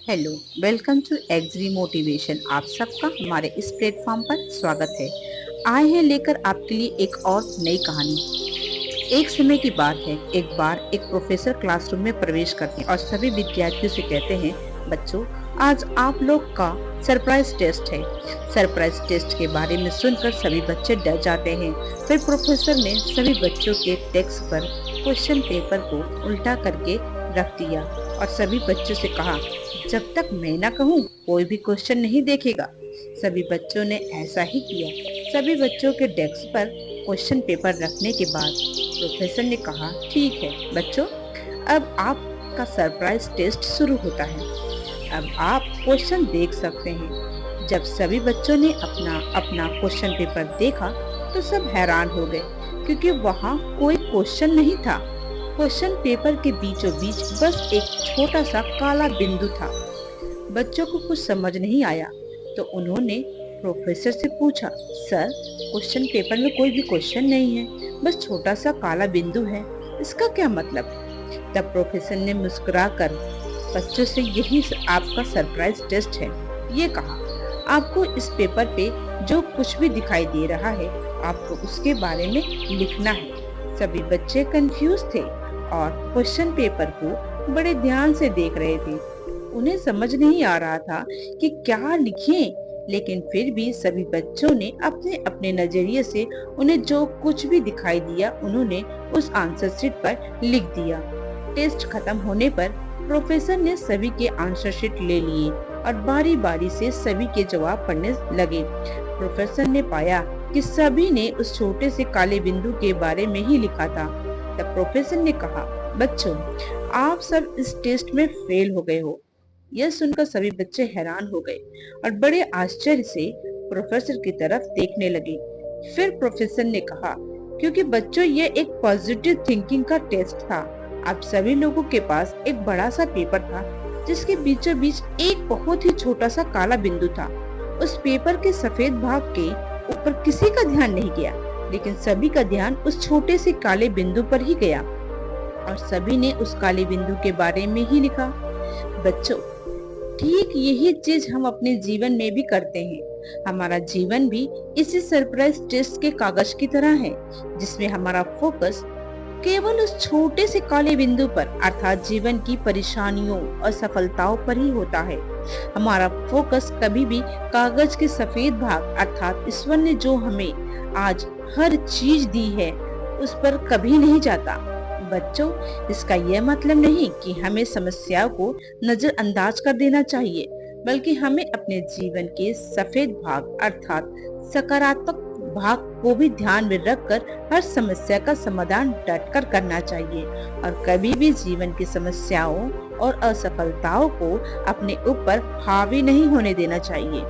Hello, welcome to agri motivation. आप सबका हमारे इस प्लेटफॉर्म पर स्वागत है। आए हैं लेकर आपके लिए एक और नई कहानी। एक समय की बात है, एक बार एक प्रोफेसर क्लासरूम में प्रवेश करते हैं और सभी विद्यार्थियों से कहते हैं, बच्चों, आज आप लोग का सरप्राइज टेस्ट है। सरप्राइज टेस्ट के बारे में सुनकर सभी बच्चे डर जाते हैं। फिर प्रोफेसर ने सभी बच्चों के डेस्क पर क्वेश्चन पेपर को उल्टा करके रख दिया और सभी बच्चों से कहा, जब तक मैं ना कहूँ कोई भी क्वेश्चन नहीं देखेगा। सभी बच्चों ने ऐसा ही किया। सभी बच्चों के डेस्क पर क्वेश्चन पेपर रखने के बाद प्रोफेसर ने कहा, ठीक है बच्चों, अब आपका सरप्राइज टेस्ट शुरू होता है। अब आप क्वेश्चन देख सकते हैं। जब सभी बच्चों ने अपना अपना क्वेश्चन पेपर देखा तो सब हैरान हो गए, क्योंकि वहाँ कोई क्वेश्चन नहीं था। क्वेश्चन पेपर के बीचों बीच बस एक छोटा सा काला बिंदु था। बच्चों को कुछ समझ नहीं आया तो उन्होंने प्रोफेसर से पूछा, सर, क्वेश्चन पेपर में कोई भी क्वेश्चन नहीं है, बस छोटा सा काला बिंदु है, इसका क्या मतलब? तब प्रोफेसर ने मुस्कुराकर बच्चों से, यही आपका सरप्राइज टेस्ट है, ये कहा। आपको इस पेपर पे जो कुछ भी दिखाई दे रहा है, आपको उसके बारे में लिखना है। सभी बच्चे कंफ्यूज थे और क्वेश्चन पेपर को बड़े ध्यान से देख रहे थे। उन्हें समझ नहीं आ रहा था कि क्या लिखें, लेकिन फिर भी सभी बच्चों ने अपने अपने नजरिए से उन्हें जो कुछ भी दिखाई दिया उन्होंने उस आंसर शीट पर लिख दिया। टेस्ट खत्म होने पर प्रोफेसर ने सभी के आंसर शीट ले लिए और बारी बारी से सभी के जवाब पढ़ने लगे। प्रोफेसर ने पाया कि सभी ने उस छोटे से काले बिंदु के बारे में ही लिखा था। तब प्रोफेसर ने कहा, बच्चों, आप सब इस टेस्ट में फेल हो गए हो। यह सुनकर सभी बच्चे हैरान हो गए और बड़े आश्चर्य से प्रोफेसर की तरफ देखने लगे। फिर प्रोफेसर ने कहा, क्योंकि बच्चों, ये एक पॉजिटिव थिंकिंग का टेस्ट था। आप सभी लोगों के पास एक बड़ा सा पेपर था जिसके बीचों बीच एक बहुत ही छोटा सा काला बिंदु था। उस पेपर के सफेद भाग के ऊपर किसी का ध्यान नहीं गया, लेकिन सभी का ध्यान उस छोटे से काले बिंदु पर ही गया और सभी ने उस काले बिंदु के बारे में ही लिखा। बच्चों, ठीक यही चीज हम अपने जीवन में भी करते हैं। हमारा जीवन भी इसी सरप्राइज टेस्ट के कागज की तरह है, जिसमें हमारा फोकस केवल उस छोटे से काले बिंदु पर, अर्थात जीवन की परेशानियों और सफलताओं पर ही होता है। हमारा फोकस कभी भी कागज के सफेद भाग, अर्थात ईश्वर ने जो हमें आज हर चीज दी है, उस पर कभी नहीं जाता। बच्चों, इसका यह मतलब नहीं कि हमें समस्याओं को नजरअंदाज कर देना चाहिए, बल्कि हमें अपने जीवन के सफेद भाग, अर्थात सकारात्मक भाग को भी ध्यान में रखकर हर समस्या का समाधान डटकर करना चाहिए और कभी भी जीवन की समस्याओं और असफलताओं को अपने ऊपर हावी नहीं होने देना चाहिए।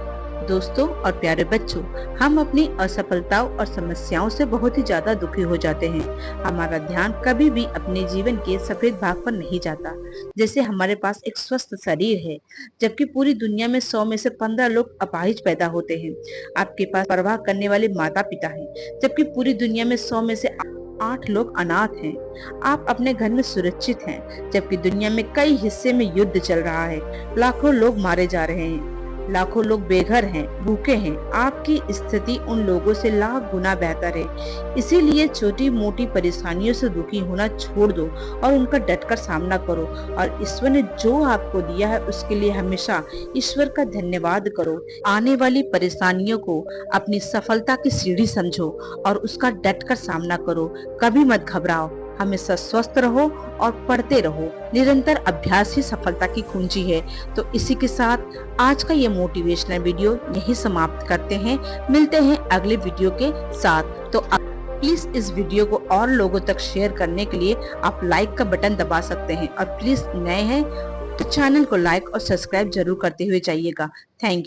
दोस्तों और प्यारे बच्चों, हम अपनी असफलताओं और समस्याओं से बहुत ही ज्यादा दुखी हो जाते हैं। हमारा ध्यान कभी भी अपने जीवन के सफेद भाग पर नहीं जाता। जैसे हमारे पास एक स्वस्थ शरीर है, जबकि पूरी दुनिया में 100 में से 15 लोग अपाहिज पैदा होते हैं। आपके पास परवाह करने वाले माता पिता हैं, जबकि पूरी दुनिया में 100 में से 8 लोग अनाथ हैं। आप अपने घर में सुरक्षित हैं, जबकि दुनिया में कई हिस्से में युद्ध चल रहा है। लाखों लोग मारे जा रहे हैं, लाखों लोग बेघर हैं, भूखे हैं। आपकी स्थिति उन लोगों से लाख गुना बेहतर है। इसीलिए छोटी मोटी परेशानियों से दुखी होना छोड़ दो और उनका डटकर सामना करो और ईश्वर ने जो आपको दिया है उसके लिए हमेशा ईश्वर का धन्यवाद करो। आने वाली परेशानियों को अपनी सफलता की सीढ़ी समझो और उसका डटकर सामना करो। कभी मत घबराओ, हमेशा स्वस्थ रहो और पढ़ते रहो। निरंतर अभ्यास ही सफलता की कुंजी है। तो इसी के साथ आज का ये मोटिवेशनल वीडियो यही समाप्त करते हैं। मिलते हैं अगले वीडियो के साथ। तो प्लीज इस वीडियो को और लोगों तक शेयर करने के लिए आप लाइक का बटन दबा सकते हैं और प्लीज नए हैं तो चैनल को लाइक और सब्सक्राइब जरूर करते हुए जाइएगा। Thank you.